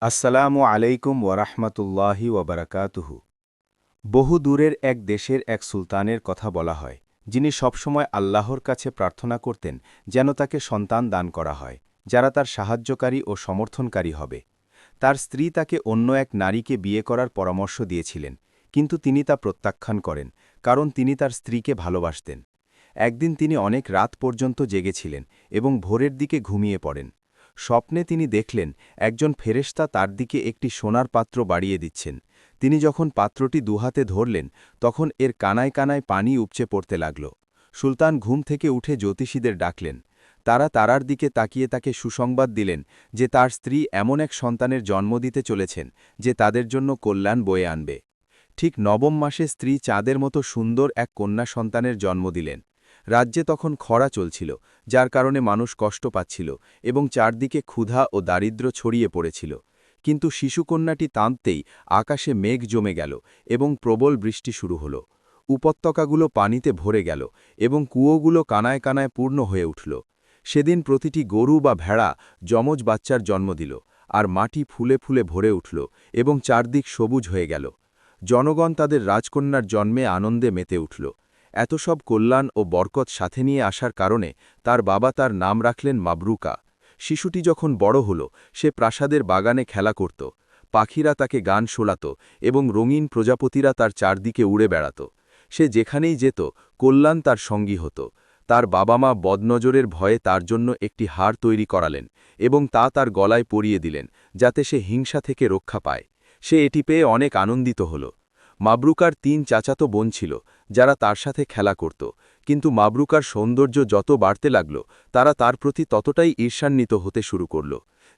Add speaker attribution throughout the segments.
Speaker 1: আসসালামু আলাইকুম ওয়ারাহমাতুল্লাহি ওয়াবারাকাতুহু। বহু দূরের এক দেশের এক সুলতানের কথা বলা হয়, যিনি সবসময় আল্লাহর কাছে প্রার্থনা করতেন যেন তাকে সন্তান দান করা হয়, যারা তার সাহায্যকারী ও সমর্থনকারী হবে। তার স্ত্রী তাকে অন্য এক নারীকে বিয়ে করার পরামর্শ দিয়েছিলেন, কিন্তু তিনি তা প্রত্যাখ্যান করেন, কারণ তিনি তার স্ত্রীকে ভালোবাসতেন। একদিন তিনি অনেক রাত পর্যন্ত জেগেছিলেন এবং ভোরের দিকে ঘুমিয়ে পড়েন। স্বপ্নে তিনি দেখলেন একজন ফেরেশতা তার দিকে একটি সোনার পাত্র বাড়িয়ে দিচ্ছেন। তিনি যখন পাত্রটি দুহাতে ধরলেন, তখন এর কানায় কানায় পানি উপচে পড়তে লাগল। সুলতান ঘুম থেকে উঠে জ্যোতিষীদের ডাকলেন। তারা তারার দিকে তাকিয়ে তাকে সুসংবাদ দিলেন যে তার স্ত্রী এমন এক সন্তানের জন্ম দিতে চলেছেন যে তাদের জন্য কল্যাণ বয়ে আনবে। ঠিক নবম মাসে স্ত্রী চাঁদের মতো সুন্দর এক কন্যা সন্তানের জন্ম দিলেন। রাজ্যে তখন খরা চলছিল, যার কারণে মানুষ কষ্ট পাচ্ছিল এবং চারদিকে ক্ষুধা ও দারিদ্র্য ছড়িয়ে পড়েছিল। কিন্তু শিশুকন্যাটি তাঁততেই আকাশে মেঘ জমে গেল এবং প্রবল বৃষ্টি শুরু হল। উপত্যকাগুলো পানিতে ভরে গেল এবং কুয়োগুলো কানায় কানায় পূর্ণ হয়ে উঠল। সেদিন প্রতিটি গরু বা ভেড়া যমজ বাচ্চার জন্ম দিল, আর মাটি ফুলে ফুলে ভরে উঠল এবং চারদিক সবুজ হয়ে গেল। জনগণ তাদের রাজকন্যার জন্মে আনন্দে মেতে উঠল। এত সব কল্যাণ ও বরকত সাথে নিয়ে আসার কারণে তার বাবা তার নাম রাখলেন মাবরুকা। শিশুটি যখন বড় হল, সে প্রাসাদের বাগানে খেলা করত। পাখিরা তাকে গান শোনাত এবং রঙিন প্রজাপতিরা তার চারদিকে উড়ে বেড়াত। সে যেখানেই যেত, কল্যাণ তার সঙ্গী হতো। তার বাবা মা বদনজরের ভয়ে তার জন্য একটি হার তৈরি করালেন এবং তা তার গলায় পরিয়ে দিলেন, যাতে সে হিংসা থেকে রক্ষা পায়। সে এটি পেয়ে অনেক আনন্দিত হল। মাবরুকার ৩ চাচাতো বোন ছিল, যারা তার সাথে খেলা করত, কিন্তু মাবরুকার সৌন্দর্য যত বাড়তে লাগল, তারা তার প্রতি ততটাই ঈর্ষান্বিত হতে শুরু করল।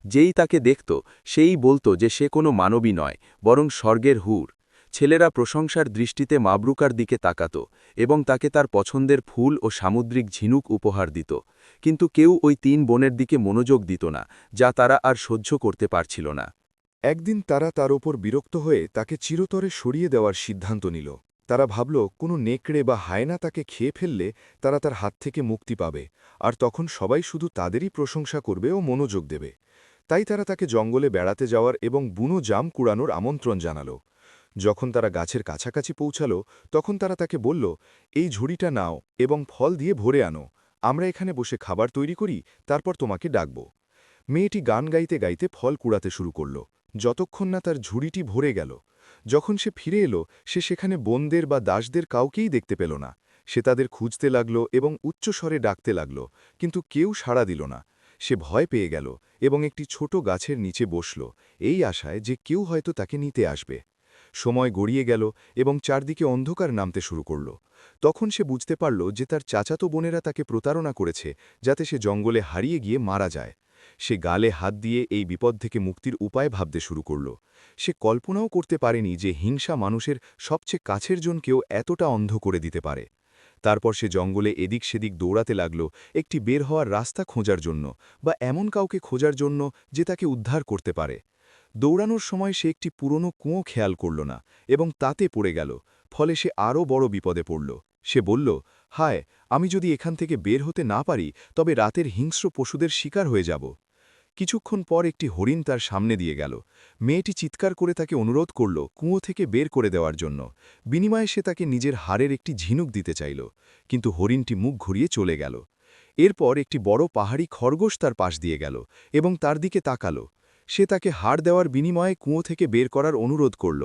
Speaker 1: যেই তাকে দেখত, সেই বলতো যে সে কোনো মানবী নয়, বরং স্বর্গের হুর। ছেলেরা প্রশংসার দৃষ্টিতে মাবরুকার দিকে তাকাত এবং তাকে তার পছন্দের ফুল ও সামুদ্রিক ঝিনুক উপহার দিত। কিন্তু কেউ ওই ৩ বোনের দিকে মনোযোগ দিত না, যা তারা আর সহ্য করতে পারছিল না।
Speaker 2: একদিন তারা তার ওপর বিরক্ত হয়ে তাকে চিরতরে সরিয়ে দেওয়ার সিদ্ধান্ত নিল। তারা ভাবল কোনো নেকড়ে বা হায়না তাকে খেয়ে ফেললে তারা তার হাত থেকে মুক্তি পাবে, আর তখন সবাই শুধু তাদেরই প্রশংসা করবে ও মনোযোগ দেবে। তাই তারা তাকে জঙ্গলে বেড়াতে যাওয়ার এবং বুনো জাম কুড়ানোর আমন্ত্রণ জানাল। যখন তারা গাছের কাছাকাছি পৌঁছাল, তখন তারা তাকে বলল, এই ঝুড়িটা নাও এবং ফল দিয়ে ভরে আনো। আমরা এখানে বসে খাবার তৈরি করি, তারপর তোমাকে ডাকব। মেয়েটি গান গাইতে গাইতে ফল কুড়াতে শুরু করল, যতক্ষণ না তার ঝুড়িটি ভরে গেল। যখন সে ফিরে এলো, সে সেখানে বোনদের বা দাসদের কাউকেই দেখতে পেল না। সে তাদের খুঁজতে লাগল এবং উচ্চস্বরে ডাকতে লাগল, কিন্তু কেউ সাড়া দিল না। সে ভয় পেয়ে গেল এবং একটি ছোট গাছের নিচে বসল, এই আশায় যে কেউ হয়তো তাকে নিতে আসবে। সময় গড়িয়ে গেল এবং চারদিকে অন্ধকার নামতে শুরু করল। তখন সে বুঝতে পারল যে তার চাচাতো বোনেরা তাকে প্রতারণা করেছে, যাতে সে জঙ্গলে হারিয়ে গিয়ে মারা যায়। সে গালে হাত দিয়ে এই বিপদ থেকে মুক্তির উপায় ভাবতে শুরু করল। সে কল্পনাও করতে পারেনি যে হিংসা মানুষের সবচেয়ে কাছের জনকেও এতটা অন্ধ করে দিতে পারে। তারপর সে জঙ্গলে এদিক সেদিক দৌড়াতে লাগল, একটি বের হওয়ার রাস্তা খোঁজার জন্য, বা এমন কাউকে খোঁজার জন্য যে তাকে উদ্ধার করতে পারে। দৌড়ানোর সময় সে একটি পুরনো কুঁয়ো খেয়াল করল না এবং তাতে পড়ে গেল। ফলে সে আরও বড় বিপদে পড়ল। সে বলল, হায়, আমি যদি এখান থেকে বের হতে না পারি, তবে রাতের হিংস্র পশুদের শিকার হয়ে যাব। কিছুক্ষণ পর একটি হরিণ তার সামনে দিয়ে গেল। মেয়েটি চিৎকার করে তাকে অনুরোধ করল কুঁয়ো থেকে বের করে দেওয়ার জন্য। বিনিময়ে সে তাকে নিজের হাড়ের একটি ঝিনুক দিতে চাইল, কিন্তু হরিণটি মুখ ঘুরিয়ে চলে গেল। এরপর একটি বড় পাহাড়ি খরগোশ তার পাশ দিয়ে গেল এবং তার দিকে তাকালো। সে তাকে হাড় দেওয়ার বিনিময়ে কুঁয়ো থেকে বের করার অনুরোধ করল।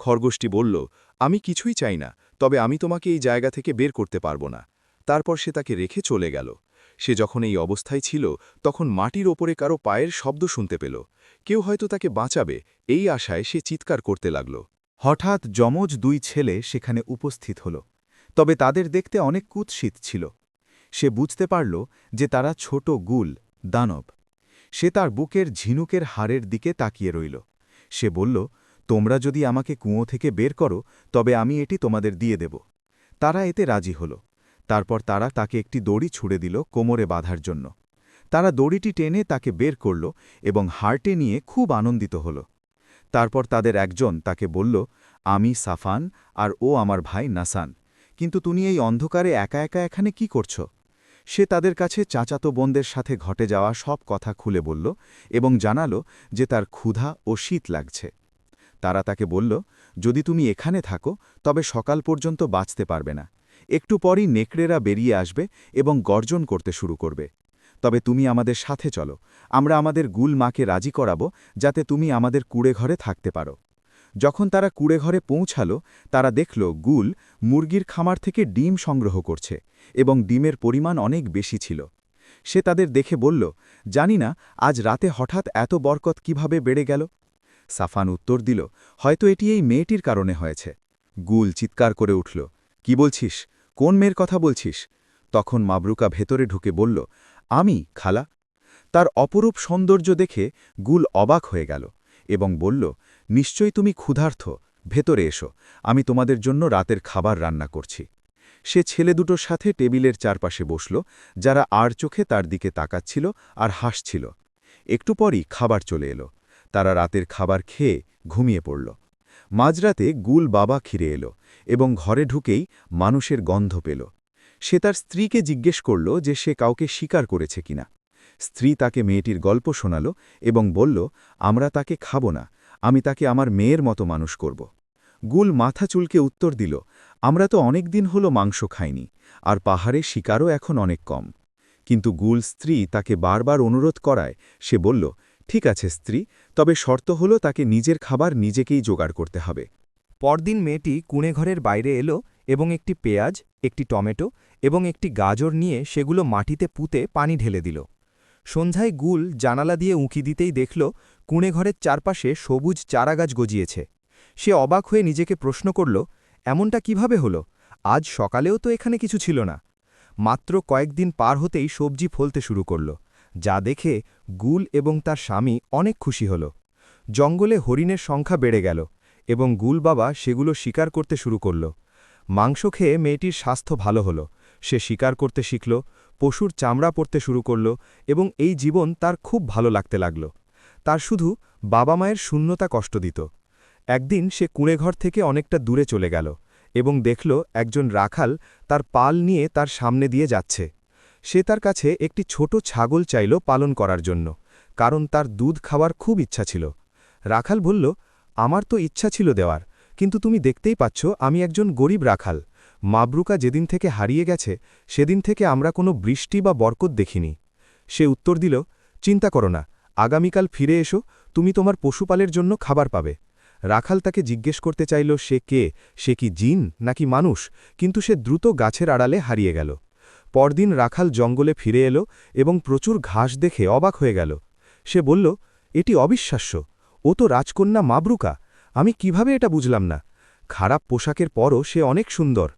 Speaker 2: খরগোশটি বলল, আমি কিছুই চাই না, তবে আমি তোমাকে এই জায়গা থেকে বের করতে পারব না। তারপর সে তাকে রেখে চলে গেল। সে যখন এই অবস্থায় ছিল, তখন মাটির ওপরে কারো পায়ের শব্দ শুনতে পেল। কেউ হয়তো তাকে বাঁচাবে, এই আশায় সে চিৎকার করতে লাগল।
Speaker 3: হঠাৎ যমজ 2 ছেলে সেখানে উপস্থিত হল, তবে তাদের দেখতে অনেক কুৎসিত ছিল। সে বুঝতে পারল যে তারা ছোট গুল, দানব। সে তার বুকের ঝিনুকের হাড়ের দিকে তাকিয়ে রইল। সে বলল, তোমরা যদি আমাকে কুঁয়ো থেকে বের করো, তবে আমি এটি তোমাদের দিয়ে দেব। তারা এতে রাজি হল। তারপর তারা তাকে একটি দড়ি ছুড়ে দিল কোমরে বাঁধার জন্য। তারা দড়িটি টেনে তাকে বের করল এবং হাড়টে নিয়ে খুব আনন্দিত হল। তারপর তাদের একজন তাকে বলল, আমি সাফান আর ও আমার ভাই নাসান, কিন্তু তুমি এই অন্ধকারে একা একা এখানে কি করছ? সে তাদের কাছে চাচাতো বোনদের সাথে ঘটে যাওয়া সব কথা খুলে বলল এবং জানালো যে তার ক্ষুধা ও শীত লাগছে। তারা তাকে বলল, যদি তুমি এখানে থাকো তবে সকাল পর্যন্ত বাঁচতে পারবে না। একটু পরই নেকড়েরা বেরিয়ে আসবে এবং গর্জন করতে শুরু করবে। তবে তুমি আমাদের সাথে চলো, আমরা আমাদের গুল মাকে রাজি করাবো যাতে তুমি আমাদের কুঁড়েঘরে থাকতে পারো। যখন তারা কুঁড়েঘরে পৌঁছালো, তারা দেখল গুল মুরগির খামার থেকে ডিম সংগ্রহ করছে এবং ডিমের পরিমাণ অনেক বেশি ছিল। সে তাদের দেখে বলল, জানি না আজ রাতে হঠাৎ এত বরকত কিভাবে বেড়ে গেল। সাফান উত্তর দিল, হয়তো এটি এই মেয়েটির কারণে হয়েছে। গুল চিৎকার করে উঠল, কি বলছিস? কোন মেয়ের কথা বলছিস? তখন মাবরুকা ভেতরে ঢুকে বলল, আমি, খালা। তার অপরূপ সৌন্দর্য দেখে গুল অবাক হয়ে গেল এবং বলল, নিশ্চয়ই তুমি ক্ষুধার্ত, ভেতরে এসো, আমি তোমাদের জন্য রাতের খাবার রান্না করছি। সে ছেলে দুটোর সাথে টেবিলের চারপাশে বসল, যারা আর চোখে তার দিকে তাকাচ্ছিল আর হাসছিল। একটু পরই খাবার চলে এলো। তারা রাতের খাবার খেয়ে ঘুমিয়ে পড়ল। মাঝরাতে গুল বাবা ফিরে এলো এবং ঘরে ঢুকেই মানুষের গন্ধ পেল। সে তার স্ত্রীকে জিজ্ঞেস করল যে সে কাউকে স্বীকার করেছে কিনা। স্ত্রী তাকে মেয়েটির গল্প শোনাল এবং বলল, আমরা তাকে খাব না, আমি তাকে আমার মেয়ের মতো মানুষ করব। গুল মাথা চুলকে উত্তর দিল, আমরা তো অনেক দিন হলো মাংস খাইনি, আর পাহাড়ে শিকারও এখন অনেক কম। কিন্তু গুল স্ত্রী তাকে বারবার অনুরোধ করায় সে বলল, ঠিক আছে স্ত্রী, তবে শর্ত হলো তাকে নিজের খাবার নিজেকেই জোগাড় করতে হবে।
Speaker 4: পরদিন মেয়েটি কুঁড়েঘরের বাইরে এলো এবং একটি পেঁয়াজ, একটি টমেটো এবং একটি গাজর নিয়ে সেগুলো মাটিতে পুঁতে পানি ঢেলে দিল। সন্ধ্যায় গুল জানালা দিয়ে উঁকি দিতেই দেখল কুঁড়েঘরের চারপাশে সবুজ চারাগাছ গজিয়েছে। সে অবাক হয়ে নিজেকে প্রশ্ন করল, এমনটা কিভাবে হলো? আজ সকালেও তো এখানে কিছু ছিল না। মাত্র কয়েকদিন পার হতেই সবজি ফলতে শুরু করল, যা দেখে গুল এবং তার স্বামী অনেক খুশি হল। জঙ্গলে হরিণের সংখ্যা বেড়ে গেল এবং গুল বাবা সেগুলো শিকার করতে শুরু করল। মাংস খেয়ে মেয়েটির স্বাস্থ্য ভালো হলো। সে শিকার করতে শিখল, পশুর চামড়া পরতে শুরু করল এবং এই জীবন তার খুব ভালো লাগতে লাগল। তার শুধু বাবা মায়ের শূন্যতা কষ্ট দিত। একদিন সে কুঁড়েঘর থেকে অনেকটা দূরে চলে গেল এবং দেখল একজন রাখাল তার পাল নিয়ে তার সামনে দিয়ে যাচ্ছে। সে তার কাছে একটি ছোট ছাগল চাইল পালন করার জন্য, কারণ তার দুধ খাওয়ার খুব ইচ্ছা ছিল। রাখাল বলল, আমার তো ইচ্ছা ছিল দেওয়ার, কিন্তু তুমি দেখতেই পাচ্ছ আমি একজন গরিব রাখাল। মাবরুকা যেদিন থেকে হারিয়ে গেছে সেদিন থেকে আমরা কোনো বৃষ্টি বা বরকত দেখিনি। সে উত্তর দিল, চিন্তা করো না, আগামীকাল ফিরে এসো, তুমি তোমার পশুপালের জন্য খাবার পাবে। রাখাল তাকে জিজ্ঞেস করতে চাইল সে কে, সে কি জিন নাকি মানুষ, কিন্তু সে দ্রুত গাছের আড়ালে হারিয়ে গেল। পরদিন রাখাল জঙ্গলে ফিরে এলো এবং প্রচুর ঘাস দেখে অবাক হয়ে গেল। সে বলল, এটি অবিশ্বাস্য, ও তো রাজকন্যা মাবরুকা, আমি কিভাবে এটা বুঝলাম না। খারাপ পোশাকের পরও সে অনেক সুন্দর।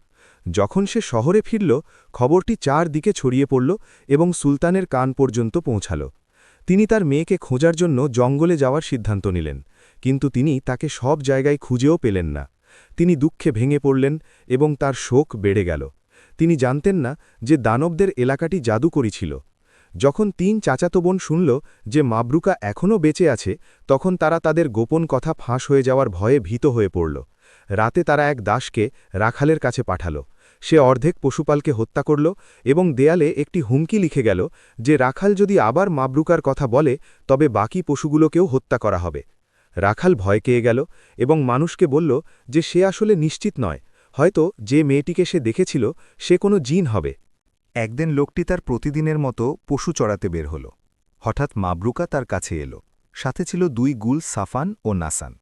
Speaker 4: যখন সে শহরে ফিরল, খবরটি চারদিকে ছড়িয়ে পড়ল এবং সুলতানের কান পর্যন্ত পৌঁছাল। তিনি তার মেয়েকে খোঁজার জন্য জঙ্গলে যাওয়ার সিদ্ধান্ত নিলেন, কিন্তু তিনি তাকে সব জায়গায় খুঁজেও পেলেন না। তিনি দুঃখে ভেঙে পড়লেন এবং তার শোক বেড়ে গেল। তিনি জানতেন না যে দানবদের এলাকাটি জাদুকরী ছিল। যখন ৩ চাচাতো বোন শুনল যে মাবরুকা এখনও বেঁচে আছে, তখন তারা তাদের গোপন কথা ফাঁস হয়ে যাওয়ার ভয়ে ভীত হয়ে পড়ল। রাতে তারা এক দাসকে রাখালের কাছে পাঠাল। সে অর্ধেক পশুপালকে হত্যা করল এবং দেয়ালে একটি হুমকি লিখে গেল যে রাখাল যদি আবার মাবরুকার কথা বলে তবে বাকি পশুগুলোকেও হত্যা করা হবে। রাখাল ভয় পেয়ে গেল এবং মানুষকে বলল যে সে আসলে নিশ্চিত নয়, হয়তো যে মেয়েটিকে সে দেখেছিল সে কোনো জিন হবে। একদিন লোকটি তার প্রতিদিনের মতো পশু চড়াতে বের হল। হঠাৎ মাবরুকা তার কাছে এলো। সাথে ছিল 2 গুল, সাফান ও নাসান।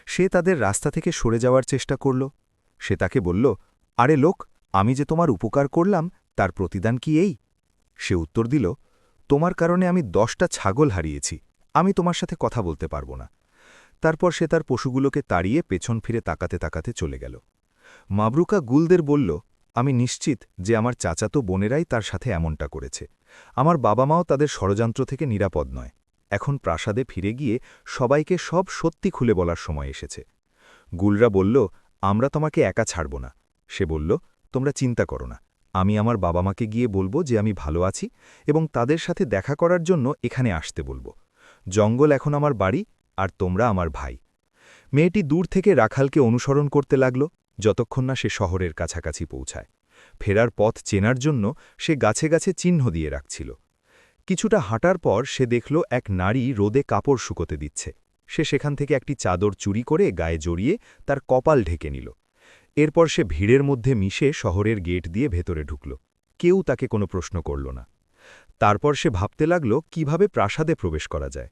Speaker 4: সে তাদের রাস্তা থেকে সরে যাওয়ার চেষ্টা করল। সে তাকে বলল, আরে লোক, আমি যে তোমার উপকার করলাম তার প্রতিদান কি এই? সে উত্তর দিল, তোমার কারণে আমি 10টা ছাগল হারিয়েছি, আমি তোমার সাথে কথা বলতে পারব না। তারপর সে তার পশুগুলোকে তাড়িয়ে পেছন ফিরে তাকাতে তাকাতে চলে গেল। মাবরুকা গুলদের বলল, আমি নিশ্চিত যে আমার চাচাতো বোনেরাই তার সাথে এমনটা করেছে। আমার বাবা মাও তাদের ষড়যন্ত্র থেকে নিরাপদ নয়। এখন প্রাসাদে ফিরে গিয়ে সবাইকে সব সত্যি খুলে বলার সময় এসেছে। গুলরা বলল, আমরা তোমাকে একা ছাড়ব না। সে বলল, তোমরা চিন্তা করো না, আমি আমার বাবা মাকে গিয়ে বলবো যে আমি ভালো আছি এবং তাদের সাথে দেখা করার জন্য এখানে আসতে বলবো। জঙ্গল এখন আমার বাড়ি আর তোমরা আমার ভাই। মেয়েটি দূর থেকে রাখালকে অনুসরণ করতে লাগল যতক্ষণ না সে শহরের কাছাকাছি পৌঁছায়।
Speaker 3: ফেরার পথ চেনার জন্য সে গাছে গাছে চিহ্ন দিয়ে রাখছিল। কিছুটা হাঁটার পর সে দেখল এক নারী রোদে কাপড় শুকোতে দিচ্ছে। সে সেখান থেকে একটি চাদর চুরি করে গায়ে জড়িয়ে তার কপাল ঢেকে নিল। এরপর সে ভিড়ের মধ্যে মিশে শহরের গেট দিয়ে ভেতরে ঢুকল। কেউ তাকে কোনো প্রশ্ন করল না। তারপর সে ভাবতে লাগল কিভাবে প্রাসাদে প্রবেশ করা যায়।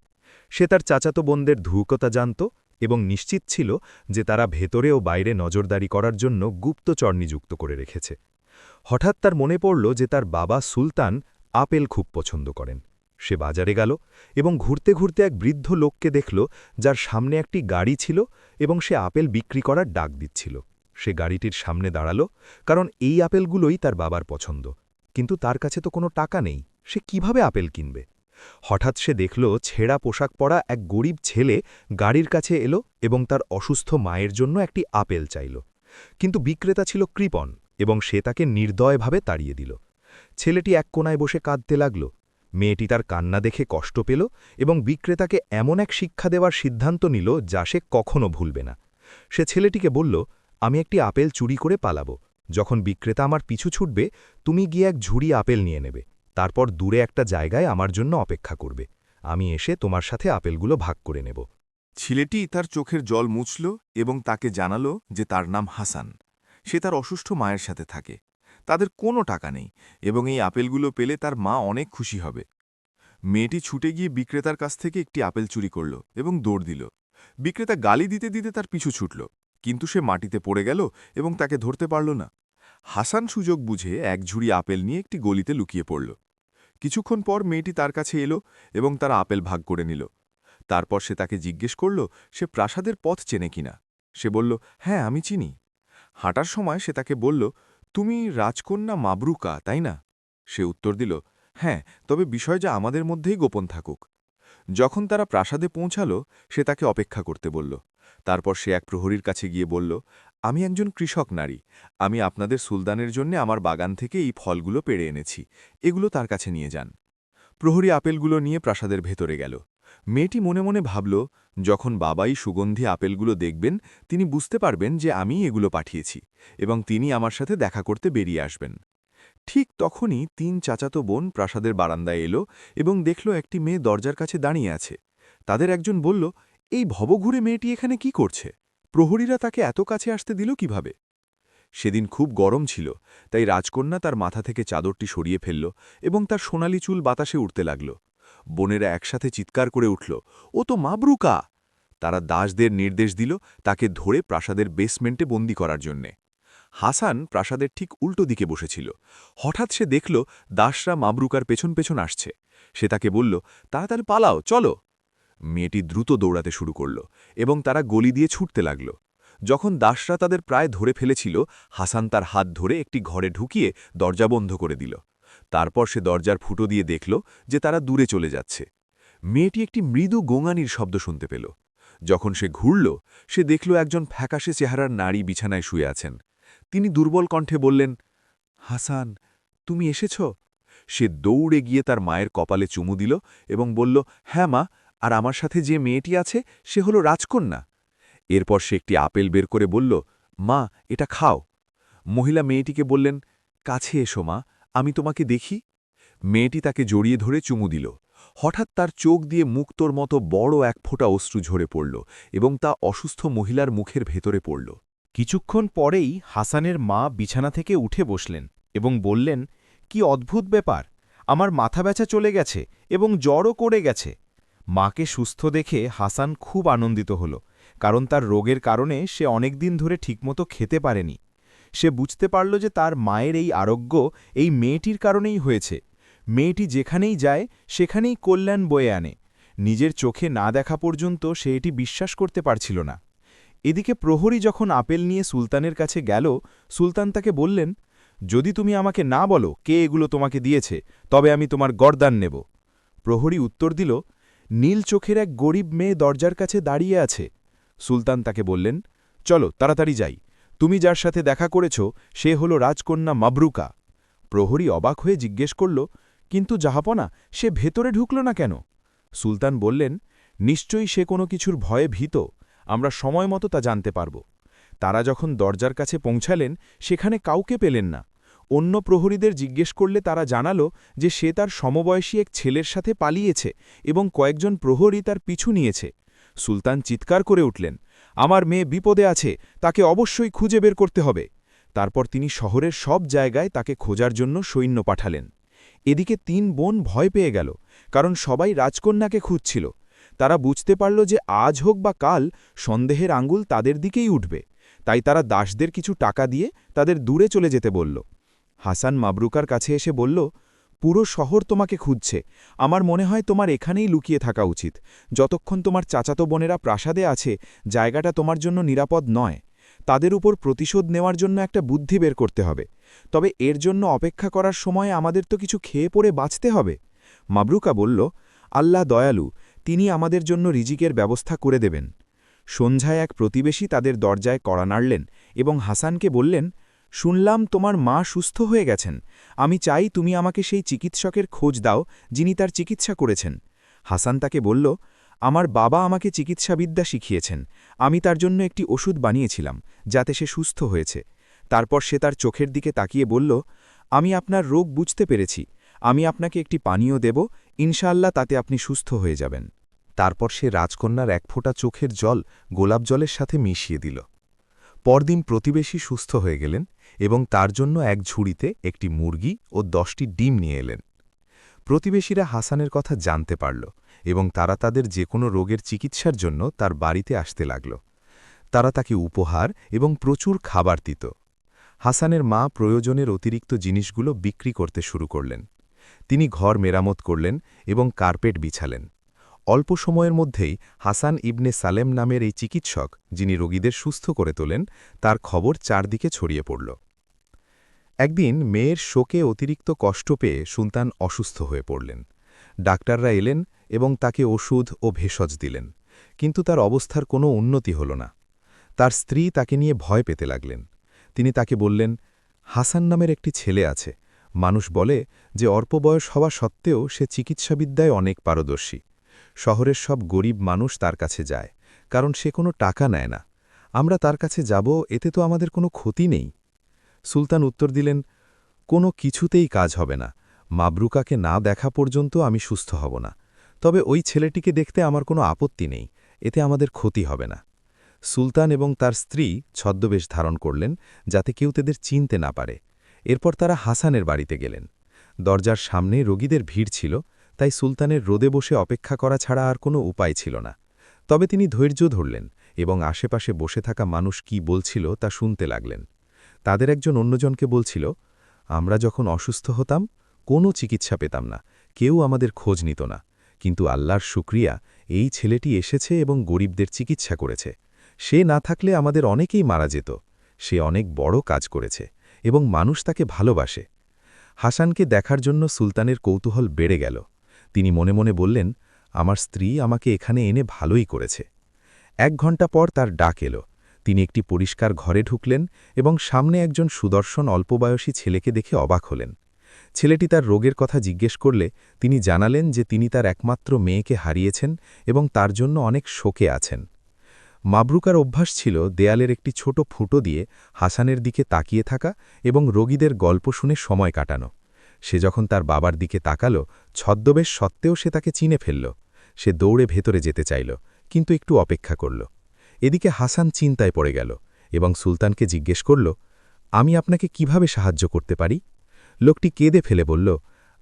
Speaker 3: সে তার চাচাতো বোনদের ধূর্কতা জানত এবং নিশ্চিত ছিল যে তারা ভেতরে ও বাইরে নজরদারি করার জন্য গুপ্তচর নিযুক্ত করে রেখেছে। হঠাৎ তার মনে পড়ল যে তার বাবা সুলতান আপেল খুব পছন্দ করেন। সে বাজারে গেল এবং ঘুরতে ঘুরতে এক বৃদ্ধ লোককে দেখল যার সামনে একটি গাড়ি ছিল এবং সে আপেল বিক্রি করার ডাক দিচ্ছিল। সে গাড়িটির সামনে দাঁড়াল, কারণ এই আপেলগুলোই তার বাবার পছন্দ। কিন্তু তার কাছে তো কোনো টাকা নেই, সে কিভাবে আপেল কিনবে? হঠাৎ সে দেখল ছেঁড়া পোশাক পরা এক গরিব ছেলে গাড়ির কাছে এলো এবং তার অসুস্থ মায়ের জন্য একটি আপেল চাইল। কিন্তু বিক্রেতা ছিল কৃপণ এবং সে তাকে নির্দয়ভাবে তাড়িয়ে দিল। ছেলেটি এক কোণায় বসে কাঁদতে লাগল। মেয়েটি তার কান্না দেখে কষ্ট পেল এবং বিক্রেতাকে এমন এক শিক্ষা দেওয়ার সিদ্ধান্ত নিল যা সে কখনো ভুলবে না। সে ছেলেটিকে বলল, আমি একটি আপেল চুরি করে পালাবো। যখন বিক্রেতা আমার পিছু ছুটবে, তুমি গিয়ে এক ঝুড়ি আপেল নিয়ে নেবে। তারপর দূরে একটা জায়গায় আমার জন্য অপেক্ষা করবে। আমি এসে তোমার সাথে আপেলগুলো ভাগ করে নেব।
Speaker 2: ছেলেটি তার চোখের জল মুছল এবং তাকে জানাল যে তার নাম হাসান। সে তার অসুস্থ মায়ের সাথে থাকে। তাদের কোনো টাকা নেই এবং এই আপেলগুলো পেলে তার মা অনেক খুশি হবে। মেয়েটি ছুটে গিয়ে বিক্রেতার কাছ থেকে একটি আপেল চুরি করল এবং দৌড় দিল। বিক্রেতা গালি দিতে দিতে তার পিছু ছুটল, কিন্তু সে মাটিতে পড়ে গেল এবং তাকে ধরতে পারল না। হাসান সুযোগ বুঝে এক ঝুড়ি আপেল নিয়ে একটি গলিতে লুকিয়ে পড়ল। কিছুক্ষণ পর মেয়েটি তার কাছে এলো এবং তার আপেল ভাগ করে নিল। তারপর সে তাকে জিজ্ঞেস করল সে প্রাসাদের পথ চেনে কিনা। সে বলল, হ্যাঁ, আমি চিনি। হাঁটার সময় সে তাকে বলল, তুমি রাজকন্যা মাবরুকা, তাই না? সে উত্তর দিল, হ্যাঁ, তবে বিষয় যা আমাদের মধ্যেই গোপন থাকুক। যখন তারা প্রাসাদে পৌঁছাল, সে তাকে অপেক্ষা করতে বলল। তারপর সে এক প্রহরীর কাছে গিয়ে বলল, আমি একজন কৃষক নারী। আমি আপনাদের সুলতানের জন্য আমার বাগান থেকে এই ফলগুলো পেড়ে এনেছি। এগুলো তার কাছে নিয়ে যান। প্রহরী আপেলগুলো নিয়ে প্রাসাদের ভেতরে গেল। মেয়েটি মনে মনে ভাবল, যখন বাবাই সুগন্ধি আপেলগুলো দেখবেন, তিনি বুঝতে পারবেন যে আমি এগুলো পাঠিয়েছি এবং তিনি আমার সাথে দেখা করতে বেরিয়ে আসবেন। ঠিক তখনই ৩ চাচাতো বোন প্রাসাদের বারান্দায় এলো এবং দেখল একটি মেয়ে দরজার কাছে দাঁড়িয়ে আছে। তাদের একজন বলল, এই ভবঘুরে মেয়েটি এখানে কি করছে? প্রহরীরা তাকে এত কাছে আসতে দিল কিভাবে? সেদিন খুব গরম ছিল, তাই রাজকন্যা তার মাথা থেকে চাদরটি সরিয়ে ফেলল এবং তার সোনালি চুল বাতাসে উঠতে লাগল। বোনেরা একসাথে চিৎকার করে উঠল, ও তো মাবরুকা! তারা দাসদের নির্দেশ দিল তাকে ধরে প্রাসাদের বেসমেন্টে বন্দী করার জন্যে। হাসান প্রাসাদের ঠিক উল্টো দিকে বসেছিল। হঠাৎ সে দেখল দাসরা মাবরুকার পেছন পেছন আসছে। সে তাকে বলল, তাড়াতাড়ি পালাও, চলো। মেয়েটি দ্রুত দৌড়াতে শুরু করল এবং তারা গলি দিয়ে ছুটতে লাগল। যখন দাসরা তাদের প্রায় ধরে ফেলেছিল, হাসান তার হাত ধরে একটি ঘরে ঢুকিয়ে দরজা বন্ধ করে দিল। তারপর সে দরজার ফুটো দিয়ে দেখল যে তারা দূরে চলে যাচ্ছে। মেয়েটি একটি মৃদু গোঙানির শব্দ শুনতে পেল। যখন সে ঘুরল, সে দেখল একজন ফ্যাকাশে চেহারার নারী বিছানায় শুয়ে আছেন। তিনি দুর্বল কণ্ঠে বললেন, হাসান, তুমি এসেছ? সে দৌড়ে গিয়ে তার মায়ের কপালে চুমু দিল এবং বলল, হ্যাঁ মা, আর আমার সাথে যে মেয়েটি আছে সে হলো রাজকন্যা। এরপর সে একটি আপেল বের করে বলল, মা, এটা খাও। মহিলা মেয়েটিকে বললেন, কাছে এসো মা, আমি তোমাকে দেখি। মেয়েটি তাকে জড়িয়ে ধরে চুমু দিল। হঠাৎ তার চোখ দিয়ে মুক্তোর মতো বড় এক ফোঁটা অশ্রু ঝরে পড়ল এবং তা অসুস্থ মহিলার মুখের ভেতরে পড়ল।
Speaker 4: কিছুক্ষণ পরেই হাসানের মা বিছানা থেকে উঠে বসলেন এবং বললেন, কি অদ্ভুত ব্যাপার! আমার মাথা ব্যথা চলে গেছে এবং জ্বরও করে গেছে। মাকে সুস্থ দেখে হাসান খুব আনন্দিত হল, কারণ তার রোগের কারণে সে অনেক দিন ধরে ঠিকমতো খেতে পারেনি। সে বুঝতে পারল যে তার মায়ের এই আরোগ্য এই মেয়েটির কারণেই হয়েছে। মেয়েটি যেখানেই যায় সেখানেই কল্যাণ বয়ে আনে। নিজের চোখে না দেখা পর্যন্ত সে এটি বিশ্বাস করতে পারছিল না। এদিকে প্রহরী যখন আপেল নিয়ে সুলতানের কাছে গেল, সুলতান তাকে বললেন, যদি তুমি আমাকে না বলো কে এগুলো তোমাকে দিয়েছে, তবে আমি তোমার গর্দান নেব। প্রহরী উত্তর দিল, নীল চোখের এক গরিব মেয়ে দরজার কাছে দাঁড়িয়ে আছে। সুলতান তাকে বললেন, চলো তাড়াতাড়ি যাই। তুমি যার সাথে দেখা করেছ সে হল রাজকন্যা মাবরুকা। প্রহরী অবাক হয়ে জিজ্ঞেস করল, কিন্তু জাহাপনা, সে ভেতরে ঢুকল না কেন? সুলতান বললেন, নিশ্চয়ই সে কোনো কিছুর ভয়ে ভীত। আমরা সময় মতো তা জানতে পারব। তারা যখন দরজার কাছে পৌঁছালেন, সেখানে কাউকে পেলেন না।
Speaker 5: অন্য প্রহরীদের জিজ্ঞেস করলে তারা জানালো যে সে তার সমবয়সী এক ছেলের সাথে পালিয়েছে এবং কয়েকজন প্রহরী তার পিছু নিয়েছে। সুলতান চিৎকার করে উঠলেন, আমার মেয়ে বিপদে আছে, তাকে অবশ্যই খুঁজে বের করতে হবে। তারপর তিনি শহরের সব জায়গায় তাকে খোঁজার জন্য সৈন্য পাঠালেন। এদিকে ৩ বোন ভয় পেয়ে গেল, কারণ সবাই রাজকন্যাকে খুঁজছিল। তারা বুঝতে পারল যে আজ হোক বা কাল সন্দেহের আঙ্গুল তাদের দিকেই উঠবে, তাই তারা দাসদের কিছু টাকা দিয়ে তাদের দূরে চলে যেতে বলল। হাসান মাবরুকার কাছে এসে বলল, পুরো শহর তোমাকে খুঁজছে, আমার মনে হয় তোমার এখানেই লুকিয়ে থাকা উচিত। যতক্ষণ তোমার চাচাতো বোনেরা প্রাসাদে আছে, জায়গাটা তোমার জন্য নিরাপদ নয়। তাদের উপর প্রতিশোধ নেওয়ার জন্য একটা বুদ্ধি বের করতে হবে, তবে এর জন্য অপেক্ষা করার সময় আমাদের তো কিছু খেয়ে পড়ে বাঁচতে হবে। মাবরুকা বলল, আল্লাহ দয়ালু, তিনি আমাদের জন্য রিজিকের ব্যবস্থা করে দেবেন। সন্ধ্যায় এক প্রতিবেশী তাদের দরজায় কড়া নাড়লেন এবং হাসানকে বললেন, শুনলাম তোমার মা সুস্থ হয়ে গেছেন, আমি চাই তুমি আমাকে সেই চিকিৎসকের খোঁজ দাও যিনি তার চিকিৎসা করেছেন। হাসান তাকে বলল, আমার বাবা আমাকে চিকিৎসাবিদ্যা শিখিয়েছেন, আমি তার জন্য একটি ওষুধ বানিয়েছিলাম যাতে সে সুস্থ হয়েছে। তারপর সে তার চোখের দিকে তাকিয়ে বলল, আমি আপনার রোগ বুঝতে পেরেছি, আমি আপনাকে একটি পানীয় দেব, ইনশাআল্লাহ তাতে আপনি সুস্থ হয়ে যাবেন।
Speaker 3: তারপর সে রাজকন্যার এক ফোঁটা চোখের জল গোলাপ জলের সাথে মিশিয়ে দিল। পরদিন প্রতিবেশী সুস্থ হয়ে গেলেন এবং তার জন্য এক ঝুড়িতে একটি মুরগি ও 10টি ডিম নিয়ে এলেন। প্রতিবেশীরা হাসানের কথা জানতে পারল এবং তারা তাদের যে কোনো রোগের চিকিৎসার জন্য তার বাড়িতে আসতে লাগল। তারা তাকে উপহার এবং প্রচুর খাবার দিত। হাসানের মা প্রয়োজনের অতিরিক্ত জিনিসগুলো বিক্রি করতে শুরু করলেন। তিনি ঘর মেরামত করলেন এবং কার্পেট বিছালেন। অল্প সময়ের মধ্যেই হাসান ইবনে সালেম নামের এই চিকিৎসক, যিনি রোগীদের সুস্থ করে তোলেন, তার খবর চারদিকে ছড়িয়ে পড়ল। একদিন মেয়ের শোকে অতিরিক্ত কষ্ট পেয়ে সুলতান অসুস্থ হয়ে পড়লেন। ডাক্তাররা এলেন এবং তাকে ওষুধ ও ভেষজ দিলেন, কিন্তু তার অবস্থার কোনো উন্নতি হল না। তার স্ত্রী তাকে নিয়ে ভয় পেতে লাগলেন। তিনি তাকে বললেন, হাসান নামের একটি ছেলে আছে, মানুষ বলে যে অল্প বয়স হওয়া সত্ত্বেও সে চিকিৎসাবিদ্যায় অনেক পারদর্শী। শহরের সব গরিব মানুষ তার কাছে যায়, কারণ সে কোনো টাকা নেয় না। আমরা তার কাছে যাব, এতে তো আমাদের কোনো ক্ষতি নেই। সুলতান উত্তর দিলেন, কোনো কিছুতেই কাজ হবে না, মাবরুকাকে না দেখা পর্যন্ত আমি সুস্থ হব না। তবে ওই ছেলেটিকে দেখতে আমার কোনো আপত্তি নেই, এতে আমাদের ক্ষতি হবে না। সুলতান এবং তার স্ত্রী ছদ্মবেশ ধারণ করলেন যাতে কেউ তাদের চিনতে না পারে। এরপর তারা হাসানের বাড়িতে গেলেন। দরজার সামনে রোগীদের ভিড় ছিল, তাই সুলতানের রোদে বসে অপেক্ষা করা ছাড়া আর কোনো উপায় ছিল না। তবে তিনি ধৈর্য ধরলেন এবং আশেপাশে বসে থাকা মানুষ কি বলছিল তা শুনতে লাগলেন। তাদের একজন অন্যজনকে বলছিল, আমরা যখন অসুস্থ হতাম কোনো চিকিৎসা পেতাম না, কেউ আমাদের খোঁজ নিত না, কিন্তু আল্লাহর শুকরিয়া, এই ছেলেটি এসেছে এবং গরিবদের চিকিৎসা করেছে। সে না থাকলে আমাদের অনেকেই মারা যেত। সে অনেক বড় কাজ করেছে এবং মানুষ তাকে ভালোবাসে। হাসানকে দেখার জন্য সুলতানের কৌতূহল বেড়ে গেল। তিনি মনে মনে বললেন, আমার স্ত্রী আমাকে এখানে এনে ভালোই করেছে। 1 ঘণ্টা পর তার ডাক এলো। তিনি একটি পরিষ্কার ঘরে ঢুকলেন এবং সামনে একজন সুদর্শন অল্পবয়সী ছেলেকে দেখে অবাক হলেন। ছেলেটি তার রোগের কথা জিজ্ঞেস করলে তিনি জানালেন যে তিনি তার একমাত্র মেয়েকে হারিয়েছেন এবং তার জন্য অনেক শোকে আছেন। মাবরুকার অভ্যাস ছিল দেয়ালের একটি ছোট ফুটো দিয়ে হাসানের দিকে তাকিয়ে থাকা এবং রোগীদের গল্প শুনে সময় কাটানো। সে যখন তার বাবার দিকে তাকাল, ছদ্মবেশ সত্ত্বেও সে তাকে চিনে ফেলল। সে দৌড়ে ভেতরে যেতে চাইল, কিন্তু একটু অপেক্ষা করল। এদিকে হাসান চিন্তায় পড়ে গেল এবং সুলতানকে জিজ্ঞেস করল, আমি আপনাকে কিভাবে সাহায্য করতে পারি? লোকটি কেঁদে ফেলে বলল,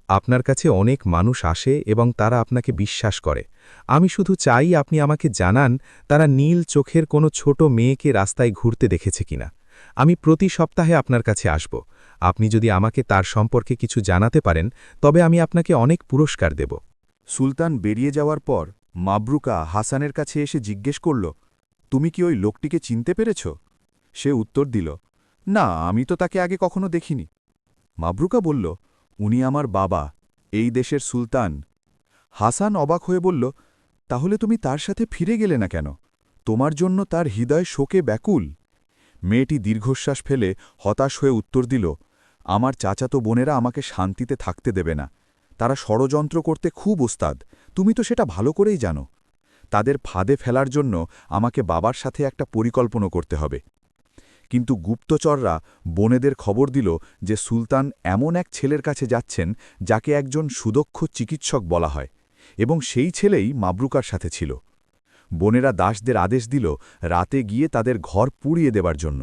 Speaker 3: আপনার কাছে অনেক মানুষ আসে এবং তারা আপনাকে বিশ্বাস করে। আমি শুধু চাই আপনি আমাকে জানান তারা নীল চোখের কোনো ছোট মেয়েকে রাস্তায় ঘুরতে দেখেছে কিনা। আমি প্রতি সপ্তাহে আপনার কাছে আসব। আপনি যদি আমাকে তার সম্পর্কে কিছু জানাতে পারেন তবে আমি আপনাকে অনেক পুরস্কার দেব।
Speaker 2: সুলতান বেরিয়ে যাওয়ার পর মাবরুকা হাসানের কাছে এসে জিজ্ঞেস করল, তুমি কি ওই লোকটিকে চিনতে পেরেছ? সে উত্তর দিল, না, আমি তো তাকে আগে কখনো দেখিনি। মাবরুকা বলল, উনি আমার বাবা, এই দেশের সুলতান। হাসান অবাক হয়ে বলল, তাহলে তুমি তার সাথে ফিরে গেলে না কেন? তোমার জন্য তার হৃদয় শোকে ব্যাকুল। মেয়েটি দীর্ঘশ্বাস ফেলে হতাশ হয়ে উত্তর দিল, আমার চাচাতো বোনেরা আমাকে শান্তিতে থাকতে দেবে না। তারা ষড়যন্ত্র করতে খুব ওস্তাদ, তুমি তো সেটা ভালো করেই জানো। তাদের ফাঁদে ফেলার জন্য আমাকে বাবার সাথে একটা পরিকল্পনা করতে হবে।
Speaker 3: কিন্তু গুপ্তচররা বনেদের খবর দিল যে সুলতান এমন এক ছেলের কাছে যাচ্ছেন যাকে একজন সুদক্ষ চিকিৎসক বলা হয়, এবং সেই ছেলেই মাবরুকার সাথে ছিল। বনেরা দাসদের আদেশ দিল রাতে গিয়ে তাদের ঘর পুড়িয়ে দেবার জন্য।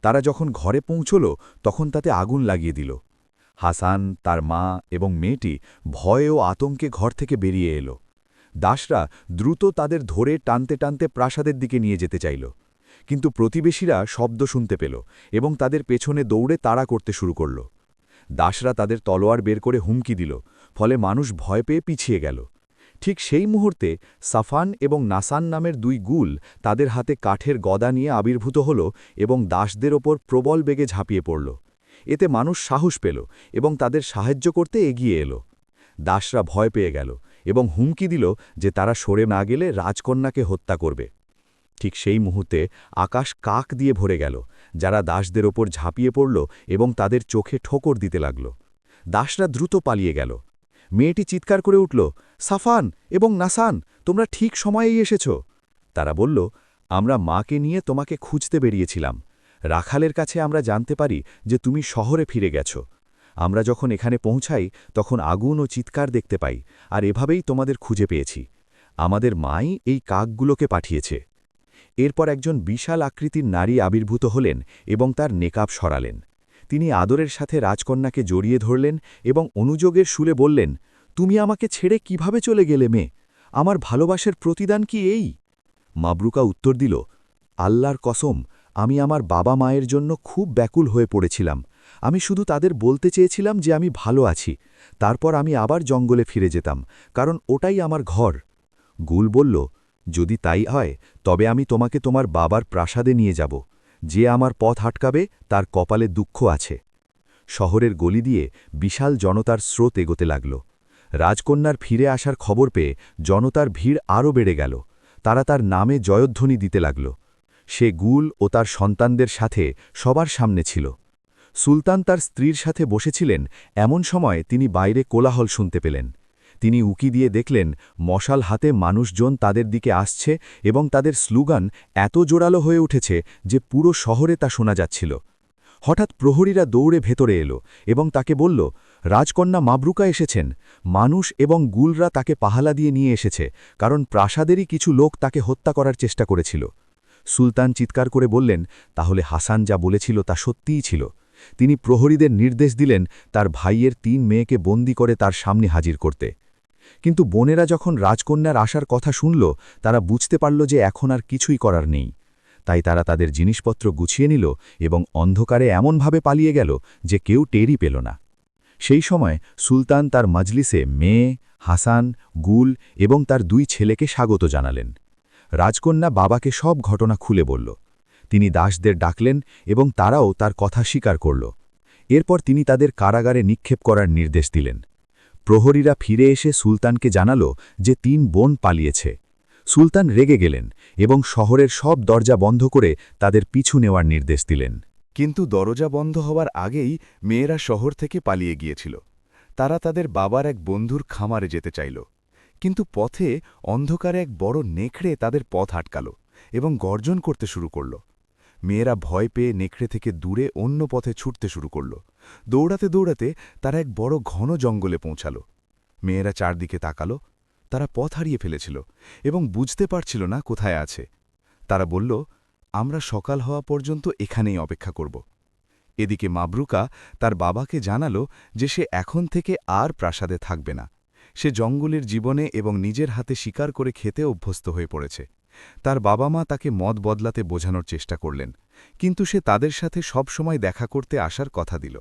Speaker 3: তারা যখন ঘরে পৌঁছল তখন তাতে আগুন লাগিয়ে দিল। হাসান, তার মা এবং মেয়েটি ভয়ে ও আতঙ্কে ঘর থেকে বেরিয়ে এলো। দাসরা দ্রুত তাদের ধরে টানতে টানতে প্রাসাদের দিকে নিয়ে যেতে চাইল, কিন্তু প্রতিবেশীরা শব্দ শুনতে পেল এবং তাদের পেছনে দৌড়ে তাড়া করতে শুরু করল। দাসরা তাদের তলোয়ার বের করে হুমকি দিল, ফলে মানুষ ভয় পেয়ে পিছিয়ে গেল। ঠিক সেই মুহূর্তে সাফান এবং নাসান নামের দুই গুল তাদের হাতে কাঠের গদা নিয়ে আবির্ভূত হল এবং দাসদের ওপর প্রবল বেগে ঝাঁপিয়ে পড়ল। এতে মানুষ সাহস পেল এবং তাদের সাহায্য করতে এগিয়ে এলো। দাসরা ভয় পেয়ে গেল এবং হুমকি দিল যে তারা সরে না গেলে রাজকন্যাকে হত্যা করবে। ঠিক সেই মুহূর্তে আকাশ কাক দিয়ে ভরে গেল, যারা দাসদের ওপর ঝাঁপিয়ে পড়ল এবং তাদের চোখে ঠোকর দিতে লাগল। দাসরা দ্রুত পালিয়ে গেল। মেয়েটি চিৎকার করে উঠল, সাফান এবং নাসান, তোমরা ঠিক সময়েই এসেছ। তারা বলল, আমরা মাকে নিয়ে তোমাকে খুঁজতে বেরিয়েছিলাম। রাখালের কাছে আমরা জানতে পারি যে তুমি শহরে ফিরে গেছ। আমরা যখন এখানে পৌঁছাই তখন আগুন ও চিৎকার দেখতে পাই, আর এভাবেই তোমাদের খুঁজে পেয়েছি। আমাদের মাই এই কাকগুলোকে পাঠিয়েছে। এরপর একজন বিশাল আকৃতির নারী আবির্ভূত হলেন এবং তার নেকাব সরালেন। তিনি আদরের সাথে রাজকন্যাকে জড়িয়ে ধরলেন এবং অনুযোগের সুরে বললেন, তুমি আমাকে ছেড়ে কিভাবে চলে গেলে মেয়ে? আমার ভালোবাসার প্রতিদান কি এই? মাবরুকা উত্তর দিল, আল্লাহর কসম, আমি আমার বাবা মায়ের জন্য খুব ব্যাকুল হয়ে পড়েছিলাম। আমি শুধু তাদের বলতে চেয়েছিলাম যে আমি ভালো আছি। তারপর আমি আবার জঙ্গলে ফিরে যেতাম, কারণ ওটাই আমার ঘর। গুল বলল, যদি তাই হয় তবে আমি তোমাকে তোমার বাবার প্রাসাদে নিয়ে যাব। যে আমার পথ আটকাবে তার কপালে দুঃখ আছে। শহরের গলি দিয়ে বিশাল জনতার স্রোত এগোতে লাগল। রাজকন্যার ফিরে আসার খবর পেয়ে জনতার ভিড় আরও বেড়ে গেল। তারা তার নামে জয়ধ্বনি দিতে লাগল। সে গুল ও তার সন্তানদের সাথে সবার সামনে ছিল। সুলতান তার স্ত্রীর সাথে বসেছিলেন, এমন সময় তিনি বাইরে কোলাহল শুনতে পেলেন। তিনি উকি দিয়ে দেখলেন মশাল হাতে মানুষজন তাদের দিকে আসছে এবং তাদের স্লোগান এত জোরালো হয়ে উঠেছে যে পুরো শহরে তা শোনা যাচ্ছিল। হঠাৎ প্রহরীরা দৌড়ে ভেতরে এলো এবং তাকে বলল, রাজকন্যা মাবরুকা এসেছেন। মানুষ এবং গুলরা তাকে পাহালা দিয়ে নিয়ে এসেছে, কারণ প্রাসাদেরই কিছু লোক তাকে হত্যা করার চেষ্টা করেছিল। সুলতান চিৎকার করে বললেন, তাহলে হাসান যা বলেছিল তা সত্যিই ছিল। তিনি প্রহরীদের নির্দেশ দিলেন তার ভাইয়ের 3 মেয়েকে বন্দি করে তার সামনে হাজির করতে। কিন্তু বোনেরা যখন রাজকন্যার আসার কথা শুনল, তারা বুঝতে পারল যে এখন আর কিছুই করার নেই। তাই তারা তাদের জিনিসপত্র গুছিয়ে নিল এবং অন্ধকারে এমনভাবে পালিয়ে গেল যে কেউ টেরই পেল না। সেই সময় সুলতান তার মজলিসে মেয়ে, হাসান, গুল এবং তার 2 ছেলেকে স্বাগত জানালেন। রাজকন্যা বাবাকে সব ঘটনা খুলে বলল। তিনি দাসদের ডাকলেন এবং তারাও তার কথা স্বীকার করল। এরপর তিনি তাদের কারাগারে নিক্ষেপ করার নির্দেশ দিলেন। প্রহরীরা ফিরে এসে সুলতানকে জানাল যে 3 বোন পালিয়েছে। সুলতান রেগে গেলেন এবং শহরের সব দরজা বন্ধ করে তাদের পিছু নেওয়ার নির্দেশ দিলেন।
Speaker 1: কিন্তু দরজা বন্ধ হওয়ার আগেই মেয়েরা শহর থেকে পালিয়ে গিয়েছিল। তারা তাদের বাবার এক বন্ধুর খামারে যেতে চাইল, কিন্তু পথে অন্ধকারে এক বড় নেকড়ে তাদের পথ আটকাল এবং গর্জন করতে শুরু করল। মেয়েরা ভয় পেয়ে নেকড়ে থেকে দূরে অন্য পথে ছুটতে শুরু করল। দৌড়াতে দৌড়াতে তারা এক বড় ঘন জঙ্গলে পৌঁছাল। মেয়েরা চারদিকে তাকাল। তারা পথ হারিয়ে ফেলেছিল এবং বুঝতে পারছিল না কোথায় আছে। তারা বলল, আমরা সকাল হওয়া পর্যন্ত এখানেই অপেক্ষা করব। এদিকে মাবরুকা তার বাবাকে জানালো যে সে এখন থেকে আর প্রাসাদে থাকবে না। সে জঙ্গলের জীবনে এবং নিজের হাতে শিকার করে খেতে অভ্যস্ত হয়ে পড়েছে। তার বাবা মা তাকে মত বদলাতে বোঝানোর চেষ্টা করলেন, কিন্তু সে তাদের সাথে সব সময় দেখা করতে আসার কথা দিল।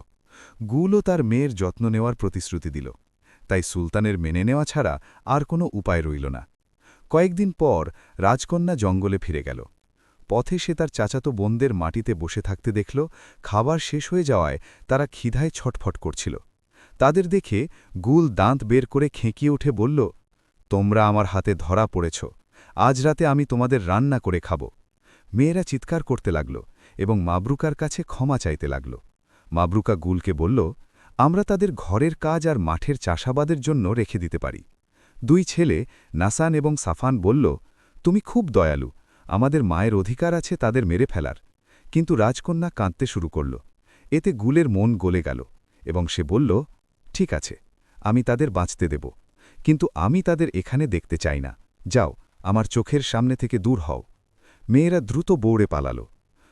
Speaker 1: গুলও তার মেয়ের যত্ন নেওয়ার প্রতিশ্রুতি দিল। তাই সুলতানের মেনে নেওয়া ছাড়া আর কোনো উপায় রইল না। কয়েকদিন পর রাজকন্যা জঙ্গলে ফিরে গেল। পথে সে তার চাচাতো বোনদের মাটিতে বসে থাকতে দেখল। খাবার শেষ হয়ে যাওয়ায় তারা খিদায় ছটফট করছিল। তাদের দেখে গুল দাঁত বের করে খেঁকিয়ে উঠে বলল, তোমরা আমার হাতে ধরা পড়েছ। আজ রাতে আমি তোমাদের রান্না করে খাব। মেয়েরা চিৎকার করতে লাগল এবং মাবরুকার কাছে ক্ষমা চাইতে লাগল। মাবরুকা গুলকে বলল, আমরা তাদের ঘরের কাজ আর মাঠের চাষাবাদের জন্য রেখে দিতে পারি। 2 ছেলে নাসান এবং সাফান বলল, তুমি খুব দয়ালু, আমাদের মায়ের অধিকার আছে তাদের মেরে ফেলার।
Speaker 3: কিন্তু রাজকন্যা কাঁদতে শুরু করল। এতে গুলের মন গলে গেল এবং সে বলল, ঠিক আছে, আমি তাদের বাঁচতে দেব, কিন্তু আমি তাদের এখানে দেখতে চাই না। যাও, আমার চোখের সামনে থেকে দূর হও। মেয়েরা দ্রুত দৌড়ে পালাল।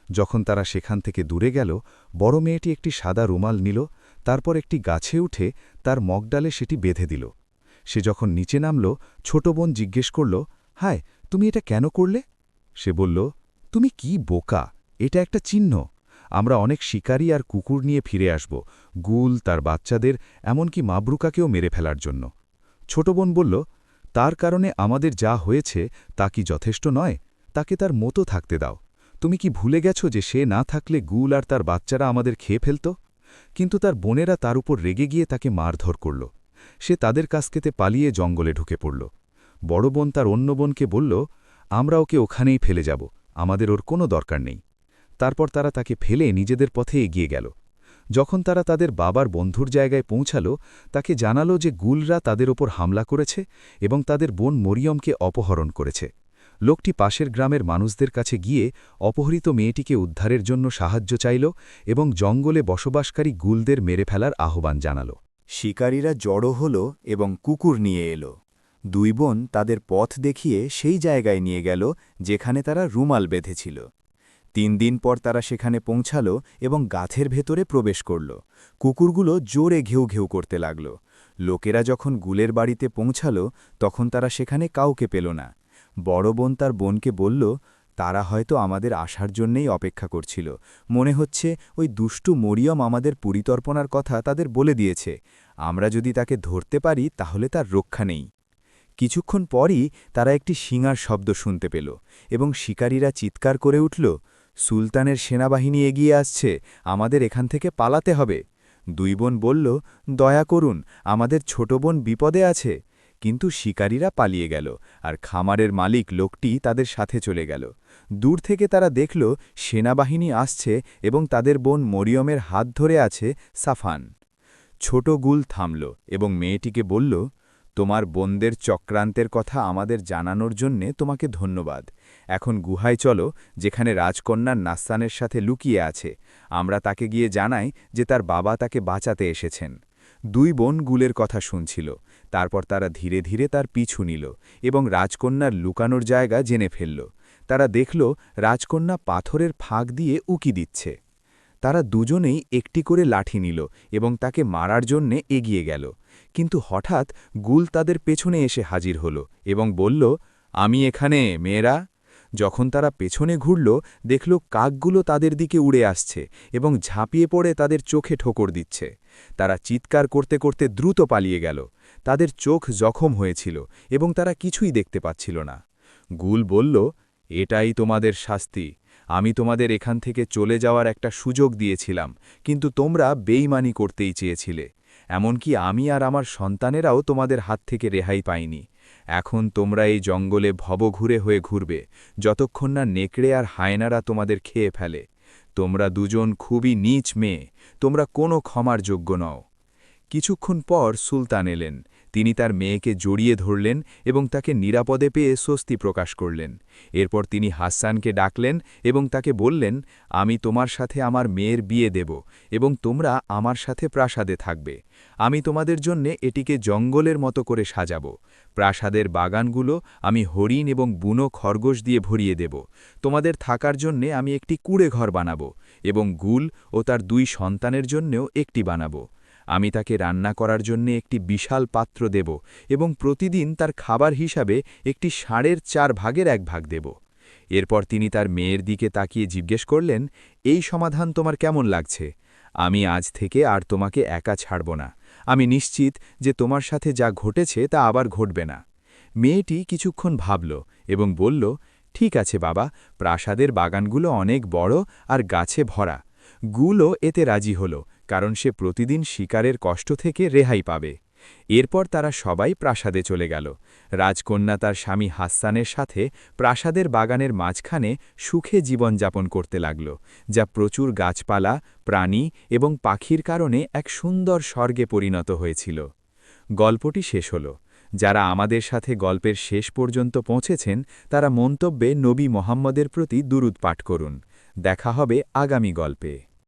Speaker 3: যখন তারা সেখান থেকে দূরে গেল, বড় মেয়েটি একটি সাদা রুমাল নিল, তারপর একটি গাছে উঠে তার মগডালে সেটি বেঁধে দিল। সে যখন নিচে নামল, ছোট বোন জিজ্ঞেস করল, হায়, তুমি এটা কেন করলে? সে বলল, তুমি কি বোকা, এটা একটা চিহ্ন। আমরা অনেক শিকারী আর কুকুর নিয়ে ফিরে আসব, গুল, তার বাচ্চাদের, এমনকি মাবরুকাকেও মেরে ফেলার জন্য। ছোট বোন বলল, তার কারণে আমাদের যা হয়েছে তা কি যথেষ্ট নয়? তাকে তার মতো থাকতে দাও। তুমি কি ভুলে গেছো যে সে না থাকলে গুল আর তার বাচ্চারা আমাদের খেয়ে ফেলত? কিন্তু তার বোনেরা তার উপর রেগে গিয়ে তাকে মারধর করল। সে তাদের কাছকেতে পালিয়ে জঙ্গলে ঢুকে পড়ল। বড় বোন তার অন্য বোনকে বলল, আমরা ওকে ওখানেই ফেলে যাব, আমাদের ওর কোনো দরকার নেই। তারপর তারা তাকে ফেলে নিজেদের পথে এগিয়ে গেল। যখন তারা তাদের বাবার বন্ধুর জায়গায় পৌঁছাল, তাকে জানালো যে গুলরা তাদের ওপর হামলা করেছে এবং তাদের বোন মরিয়মকে অপহরণ করেছে। লোকটি পাশের গ্রামের মানুষদের কাছে গিয়ে অপহৃত মেয়েটিকে উদ্ধারের জন্য সাহায্য চাইল এবং জঙ্গলে বসবাসকারী গুলদের মেরে ফেলার আহ্বান জানাল।
Speaker 1: শিকারীরা জড়ো হল এবং কুকুর নিয়ে এলো। দুই বোন তাদের পথ দেখিয়ে সেই জায়গায় নিয়ে গেল যেখানে তারা রুমাল বেঁধেছিল। 3 দিন পর তারা সেখানে পৌঁছাল এবং গাছের ভেতরে প্রবেশ করল। কুকুরগুলো জোরে ঘেউ ঘেউ করতে লাগল। লোকেরা যখন গুলের বাড়িতে পৌঁছাল, তখন তারা সেখানে কাউকে পেল না। বড় বোন তার বোনকে বলল, তারা হয়তো আমাদের আসার জন্যেই অপেক্ষা করছিল। মনে হচ্ছে ওই দুষ্টু মরিয়ম আমাদের পরিকল্পনার কথা তাদের বলে দিয়েছে। আমরা যদি তাকে ধরতে পারি তাহলে তার রক্ষা নেই। কিছুক্ষণ পরই তারা একটি শিঙার শব্দ শুনতে পেল এবং শিকারীরা চিৎকার করে উঠল, সুলতানের সেনাবাহিনী এগিয়ে আসছে, আমাদের এখান থেকে পালাতে হবে। দুই বোন বলল, দয়া করুন, আমাদের ছোট বোন বিপদে আছে। কিন্তু শিকারীরা পালিয়ে গেল আর খামারের মালিক লোকটি তাদের সাথে চলে গেল। দূর থেকে তারা দেখল সেনাবাহিনী আসছে এবং তাদের বোন মরিয়মের হাত ধরে আছে সাফান। ছোট গুল থামল এবং মেয়েটিকে বলল, তোমার বোনদের চক্রান্তের কথা আমাদের জানানোর জন্যে তোমাকে ধন্যবাদ। এখন গুহায় চলো, যেখানে রাজকন্যার নাস্তানের সাথে লুকিয়ে আছে। আমরা তাকে গিয়ে জানাই যে তার বাবা তাকে বাঁচাতে এসেছেন। দুই বোন গুলের কথা শুনছিল। তারপর তারা ধীরে ধীরে তার পিছু নিল এবং রাজকন্যার লুকানোর জায়গা জেনে ফেলল। তারা দেখল রাজকন্যা পাথরের ফাঁক দিয়ে উকি দিচ্ছে। তারা দুজনেই একটি করে লাঠি নিল এবং তাকে মারার জন্যে এগিয়ে গেল। কিন্তু হঠাৎ গুল তাদের পেছনে এসে হাজির হল এবং বলল, আমি এখানে, মেয়েরা। যখন তারা পেছনে ঘুরল, দেখল কাকগুলো তাদের দিকে উড়ে আসছে এবং ঝাঁপিয়ে পড়ে তাদের চোখে ঠোকর দিচ্ছে। তারা চিৎকার করতে করতে দ্রুত পালিয়ে গেল। তাদের চোখ জখম হয়েছিল এবং তারা কিছুই দেখতে পাচ্ছিল না। গুল বলল, এটাই তোমাদের শাস্তি। আমি তোমাদের এখান থেকে চলে যাওয়ার একটা সুযোগ দিয়েছিলাম, কিন্তু তোমরা বেইমানি করতেই চেয়েছিলে। এমনকি আমি আর আমার সন্তানেরাও তোমাদের হাত থেকে রেহাই পাইনি। এখন তোমরা এই জঙ্গলে ভবঘুরে হয়ে ঘুরবে, যতক্ষণ না নেকড়ে আর হায়নারা তোমাদের খেয়ে ফেলে। তোমরা দুজন খুবই নীচ মেয়ে, তোমরা কোনো ক্ষমার যোগ্য নও। কিছুক্ষণ পর সুলতান এলেন। তিনি তার মেয়েকে জড়িয়ে ধরলেন এবং তাকে নিরাপদে পেয়ে স্বস্তি প্রকাশ করলেন। এরপর তিনি হাসানকে ডাকলেন এবং তাকে বললেন, আমি তোমার সাথে আমার মেয়ের বিয়ে দেব এবং তোমরা আমার সাথে প্রাসাদে থাকবে। আমি তোমাদের জন্যে এটিকে জঙ্গলের মতো করে সাজাব। প্রাসাদের বাগানগুলো আমি হরিণ এবং বুনো খরগোশ দিয়ে ভরিয়ে দেব। তোমাদের থাকার জন্যে আমি একটি কুঁড়ে ঘর বানাব এবং গুল ও তার 2 সন্তানের জন্যেও একটি বানাব। আমি তাকে রান্না করার জন্য একটি বিশাল পাত্র দেব এবং প্রতিদিন তার খাবার হিসাবে একটি ষাঁড়ের 4 ভাগের 1 ভাগ দেব। এরপর তিনি তার মেয়ের দিকে তাকিয়ে জিজ্ঞেস করলেন, এই সমাধান তোমার কেমন লাগছে? আমি আজ থেকে আর তোমাকে একা ছাড়ব না। আমি নিশ্চিত যে তোমার সাথে যা ঘটেছে তা আবার ঘটবে না। মেয়েটি কিছুক্ষণ ভাবল এবং বলল, ঠিক আছে বাবা, প্রাসাদের বাগানগুলো অনেক বড় আর গাছে ভরা। গুলও এতে রাজি হল, কারণ সে প্রতিদিন শিকারের কষ্ট থেকে রেহাই পাবে। এরপর তারা সবাই প্রাসাদে চলে গেল। রাজকন্যা তার স্বামী হাসানের সাথে প্রাসাদের বাগানের মাঝখানে সুখে জীবনযাপন করতে লাগল, যা প্রচুর গাছপালা, প্রাণী এবং পাখির কারণে এক সুন্দর স্বর্গে পরিণত হয়েছিল। গল্পটি শেষ হল। যারা আমাদের সাথে গল্পের শেষ পর্যন্ত পৌঁছেছেন, তারা মন্তব্যে নবী মোহাম্মদের প্রতি দুরূদ পাঠ করুন।
Speaker 3: দেখা হবে আগামী গল্পে।